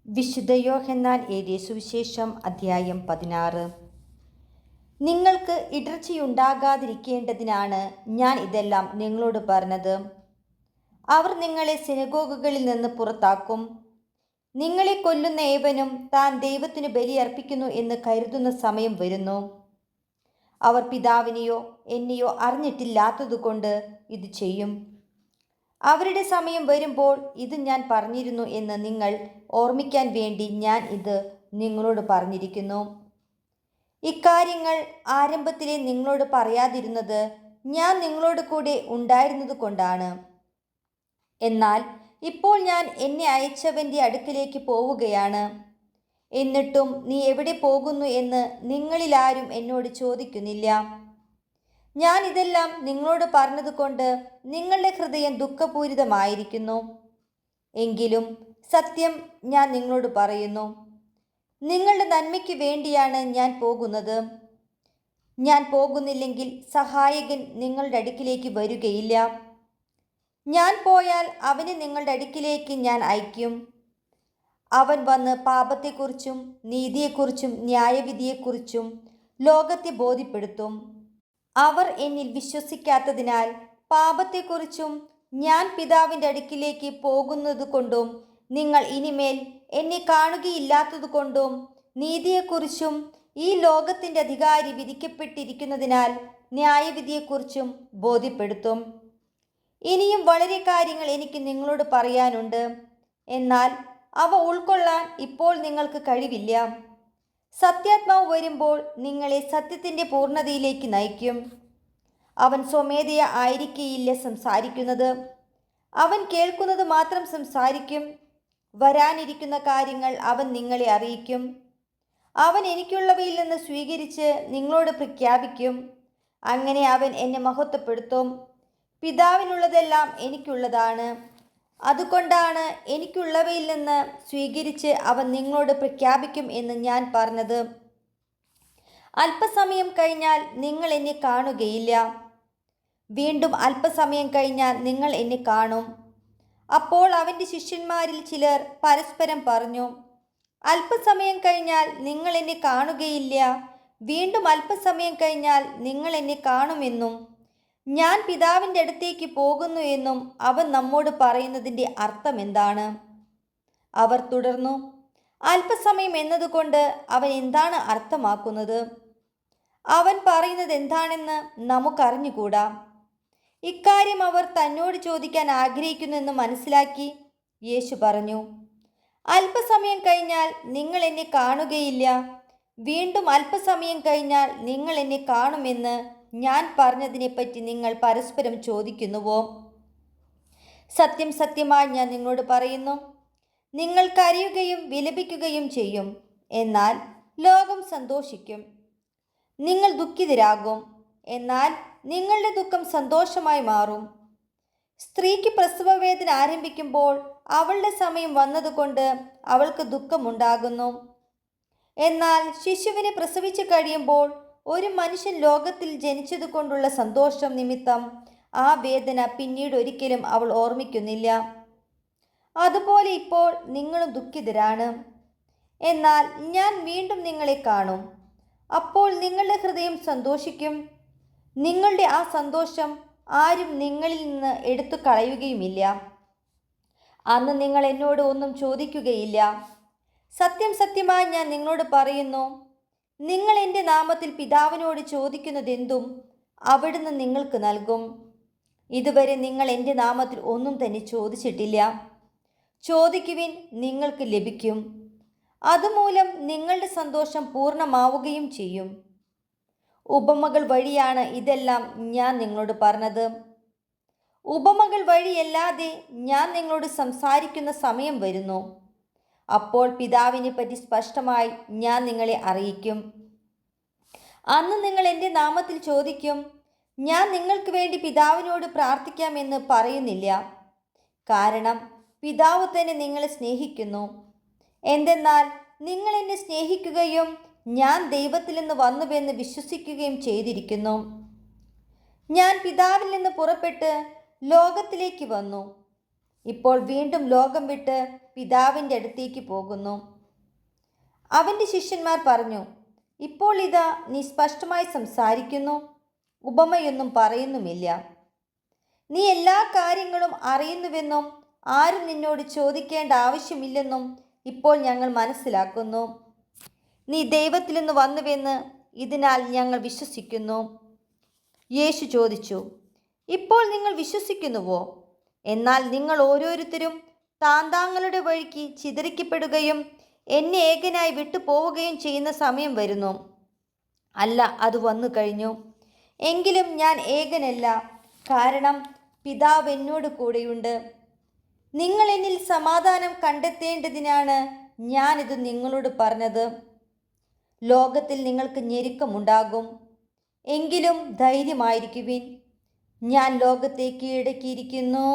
വിശുദ്ധ യോഹന്നാൻ എഴുതിയ സുവിശേഷം അധ്യായം 16. നിങ്ങൾക്ക് ഇടർച്ചയുണ്ടാകാതിരിക്കേണ്ടതിനാണ് ഞാൻ ഇതെല്ലാം നിങ്ങളോട് പറഞ്ഞത്. അവർ നിങ്ങളെ സിനഗോഗുകളിൽ നിന്ന് പുറത്താക്കും. നിങ്ങളെ കൊല്ലുന്ന ഏവനും താൻ ദൈവത്തിന് ബലിയർപ്പിക്കുന്നു എന്ന് കരുതുന്ന സമയം വരുന്നു. അവർ പിതാവിനെയോ എന്നെയോ അറിഞ്ഞിട്ടില്ലാത്തതുകൊണ്ട് ഇത് ചെയ്യും. അവരുടെ സമയം വരുമ്പോൾ ഇത് ഞാൻ പറഞ്ഞിരുന്നു എന്ന് നിങ്ങൾ ഓർമ്മിക്കാൻ വേണ്ടി ഞാൻ ഇത് നിങ്ങളോട് പറഞ്ഞിരിക്കുന്നു. ഇക്കാര്യങ്ങൾ ആരംഭത്തിലെ നിങ്ങളോട് പറയാതിരുന്നത് ഞാൻ നിങ്ങളോട് കൂടെ ഉണ്ടായിരുന്നത് കൊണ്ടാണ്. എന്നാൽ ഇപ്പോൾ ഞാൻ എന്നെ അയച്ചവൻ്റെ അടുക്കിലേക്ക് പോവുകയാണ്. എന്നിട്ടും നീ എവിടെ പോകുന്നു എന്ന് നിങ്ങളിലാരും എന്നോട് ചോദിക്കുന്നില്ല. ഞാൻ ഇതെല്ലാം നിങ്ങളോട് പറഞ്ഞതുകൊണ്ട് നിങ്ങളുടെ ഹൃദയം ദുഃഖപൂരിതമായിരിക്കുന്നു. എങ്കിലും സത്യം ഞാൻ നിങ്ങളോട് പറയുന്നു, നിങ്ങളുടെ നന്മയ്ക്ക് വേണ്ടിയാണ് ഞാൻ പോകുന്നത്. ഞാൻ പോകുന്നില്ലെങ്കിൽ സഹായകൻ നിങ്ങളുടെ അടുക്കിലേക്ക് വരികയില്ല. ഞാൻ പോയാൽ അവനെ നിങ്ങളുടെ അടുക്കിലേക്ക് ഞാൻ അയക്കും. അവൻ വന്ന് പാപത്തെക്കുറിച്ചും നീതിയെക്കുറിച്ചും ന്യായവിധിയെക്കുറിച്ചും ലോകത്തെ ബോധ്യപ്പെടുത്തും. അവർ എന്നിൽ വിശ്വസിക്കാത്തതിനാൽ പാപത്തെക്കുറിച്ചും ഞാൻ പിതാവിൻ്റെ അടുക്കിലേക്ക് പോകുന്നതുകൊണ്ടും നിങ്ങൾ ഇനിമേൽ എന്നെ കാണുകയില്ലാത്തതുകൊണ്ടും നീതിയെക്കുറിച്ചും ഈ ലോകത്തിൻ്റെ അധികാരി വിധിക്കപ്പെട്ടിരിക്കുന്നതിനാൽ ന്യായവിധിയെക്കുറിച്ചും ബോധ്യപ്പെടുത്തും. ഇനിയും വളരെ കാര്യങ്ങൾ എനിക്ക് നിങ്ങളോട് പറയാനുണ്ട്, എന്നാൽ അവ ഉൾക്കൊള്ളാൻ ഇപ്പോൾ നിങ്ങൾക്ക് കഴിവില്ല. സത്യാത്മാവ് വരുമ്പോൾ നിങ്ങളെ സത്യത്തിൻ്റെ പൂർണ്ണതയിലേക്ക് നയിക്കും. അവൻ സ്വമേധയാ ആയിരിക്കുകയില്ല സംസാരിക്കുന്നത്, അവൻ കേൾക്കുന്നത് മാത്രം സംസാരിക്കും. വരാനിരിക്കുന്ന കാര്യങ്ങൾ അവൻ നിങ്ങളെ അറിയിക്കും. അവൻ എനിക്കുള്ളവയിൽ നിന്ന് സ്വീകരിച്ച് നിങ്ങളോട് പ്രഖ്യാപിക്കും. അങ്ങനെ അവൻ എന്നെ മഹത്വപ്പെടുത്തും. പിതാവിനുള്ളതെല്ലാം എനിക്കുള്ളതാണ്. അതുകൊണ്ടാണ് എനിക്കുള്ളവയിൽ നിന്ന് സ്വീകരിച്ച് അവൻ നിങ്ങളോട് പ്രഖ്യാപിക്കും എന്ന് ഞാൻ പറഞ്ഞത്. അല്പസമയം കഴിഞ്ഞാൽ നിങ്ങൾ എന്നെ കാണുകയില്ല. വീണ്ടും അല്പസമയം കഴിഞ്ഞാൽ നിങ്ങൾ എന്നെ കാണും. അപ്പോൾ അവൻ്റെ ശിഷ്യന്മാരിൽ ചിലർ പരസ്പരം പറഞ്ഞു, അല്പസമയം കഴിഞ്ഞാൽ നിങ്ങൾ എന്നെ കാണുകയില്ല, വീണ്ടും അല്പസമയം കഴിഞ്ഞാൽ നിങ്ങൾ എന്നെ കാണുമെന്നും ഞാൻ പിതാവിൻ്റെ അടുത്തേക്ക് പോകുന്നു എന്നും അവൻ നമ്മോട് പറയുന്നതിൻ്റെ അർത്ഥം എന്താണ്? അവർ തുടർന്നു, അല്പസമയം എന്നതുകൊണ്ട് അവൻ എന്താണ് അർത്ഥമാക്കുന്നത്? അവൻ പറയുന്നത് എന്താണെന്ന് നമുക്കറിഞ്ഞുകൂടാ. ഇക്കാര്യം അവർ തന്നോട് ചോദിക്കാൻ ആഗ്രഹിക്കുന്നെന്ന് മനസ്സിലാക്കി യേശു പറഞ്ഞു, അല്പസമയം കഴിഞ്ഞാൽ നിങ്ങൾ എന്നെ കാണുകയില്ല, വീണ്ടും അല്പസമയം കഴിഞ്ഞാൽ നിങ്ങൾ എന്നെ കാണുമെന്ന് ഞാൻ പറഞ്ഞതിനെപ്പറ്റി നിങ്ങൾ പരസ്പരം ചോദിക്കുന്നുവോ? സത്യം സത്യമായി ഞാൻ നിങ്ങളോട് പറയുന്നു, നിങ്ങൾ കരയുകയും വിലപിക്കുകയും ചെയ്യും, എന്നാൽ ലോകം സന്തോഷിക്കും. നിങ്ങൾ ദുഃഖിതരാകും, എന്നാൽ നിങ്ങളുടെ ദുഃഖം സന്തോഷമായി മാറും. സ്ത്രീക്ക് പ്രസവവേദന ആരംഭിക്കുമ്പോൾ അവളുടെ സമയം വന്നതുകൊണ്ട് അവൾക്ക് ദുഃഖമുണ്ടാകുന്നു. എന്നാൽ ശിശുവിനെ പ്രസവിച്ചു കഴിയുമ്പോൾ ഒരു മനുഷ്യൻ ലോകത്തിൽ ജനിച്ചതുകൊണ്ടുള്ള സന്തോഷം നിമിത്തം ആ വേദന പിന്നീട് ഒരിക്കലും അവൾ ഓർമ്മിക്കുന്നില്ല. അതുപോലെ ഇപ്പോൾ നിങ്ങളും ദുഃഖിതരാണ്, എന്നാൽ ഞാൻ വീണ്ടും നിങ്ങളെ കാണും. അപ്പോൾ നിങ്ങളുടെ ഹൃദയം സന്തോഷിക്കും. നിങ്ങളുടെ ആ സന്തോഷം ആരും നിങ്ങളിൽ നിന്ന് എടുത്തു കളയുകയുമില്ല. അന്ന് നിങ്ങൾ എന്നോട് ഒന്നും ചോദിക്കുകയില്ല. സത്യം സത്യമായി ഞാൻ നിങ്ങളോട് പറയുന്നു, നിങ്ങൾ എൻ്റെ നാമത്തിൽ പിതാവിനോട് ചോദിക്കുന്നതെന്തും അവിടുന്ന് നിങ്ങൾക്ക് നൽകും. ഇതുവരെ നിങ്ങൾ എൻ്റെ നാമത്തിൽ ഒന്നും തന്നെ ചോദിച്ചിട്ടില്ല. ചോദിക്കുവിൻ, നിങ്ങൾക്ക് ലഭിക്കും. അതുമൂലം നിങ്ങളുടെ സന്തോഷം പൂർണ്ണമാവുകയും ചെയ്യും. ഉപമകൾ വഴിയാണ് ഇതെല്ലാം ഞാൻ നിങ്ങളോട് പറഞ്ഞത്. ഉപമകൾ വഴിയല്ലാതെ ഞാൻ നിങ്ങളോട് സംസാരിക്കുന്ന സമയം വരുന്നു. അപ്പോൾ പിതാവിനെ പറ്റി സ്പഷ്ടമായി ഞാൻ നിങ്ങളെ അറിയിക്കും. അന്ന് നിങ്ങൾ എൻ്റെ നാമത്തിൽ ചോദിക്കും. ഞാൻ നിങ്ങൾക്ക് വേണ്ടി പിതാവിനോട് പ്രാർത്ഥിക്കാമെന്ന് പറയുന്നില്ല, കാരണം പിതാവ് തന്നെ നിങ്ങളെ സ്നേഹിക്കുന്നു. എന്തെന്നാൽ നിങ്ങൾ എന്നെ സ്നേഹിക്കുകയും ഞാൻ ദൈവത്തിൽ നിന്ന് വന്നുവെന്ന് വിശ്വസിക്കുകയും ചെയ്തിരിക്കുന്നു. ഞാൻ പിതാവിൽ നിന്ന് പുറപ്പെട്ട് ലോകത്തിലേക്ക് വന്നു. ഇപ്പോൾ വീണ്ടും ലോകം വിട്ട് പിതാവിൻ്റെ അടുത്തേക്ക് പോകുന്നു. അവൻ്റെ ശിഷ്യന്മാർ പറഞ്ഞു, ഇപ്പോൾ ഇതാ നീ സ്പഷ്ടമായി സംസാരിക്കുന്നു, ഉപമയൊന്നും പറയുന്നുമില്ല. നീ എല്ലാ കാര്യങ്ങളും അറിയുന്നുവെന്നും ആരും നിന്നോട് ചോദിക്കേണ്ട ആവശ്യമില്ലെന്നും ഇപ്പോൾ ഞങ്ങൾ മനസ്സിലാക്കുന്നു. നീ ദൈവത്തിൽ നിന്ന് വന്നുവെന്ന് ഇതിനാൽ ഞങ്ങൾ വിശ്വസിക്കുന്നു. യേശു ചോദിച്ചു, ഇപ്പോൾ നിങ്ങൾ വിശ്വസിക്കുന്നുവോ? എന്നാൽ നിങ്ങൾ ഓരോരുത്തരും താന്താങ്ങളുടെ വഴിക്ക് ചിതറിക്കപ്പെടുകയും എന്നെ ഏകനായി വിട്ടുപോവുകയും ചെയ്യുന്ന സമയം വരുന്നു. അല്ല, അത് വന്നു കഴിഞ്ഞു. എങ്കിലും ഞാൻ ഏകനല്ല, കാരണം പിതാവ് എന്നോട് കൂടെയുണ്ട്. നിങ്ങൾ എന്നിൽ സമാധാനം കണ്ടെത്തേണ്ടതിനാണ് ഞാനിത് നിങ്ങളോട് പറഞ്ഞത്. ലോകത്തിൽ നിങ്ങൾക്ക് ഞെരുക്കമുണ്ടാകും, എങ്കിലും ധൈര്യമായിരിക്കുവിൻ, ഞാൻ ലോകത്തെ കീഴടക്കിയിരിക്കുന്നു.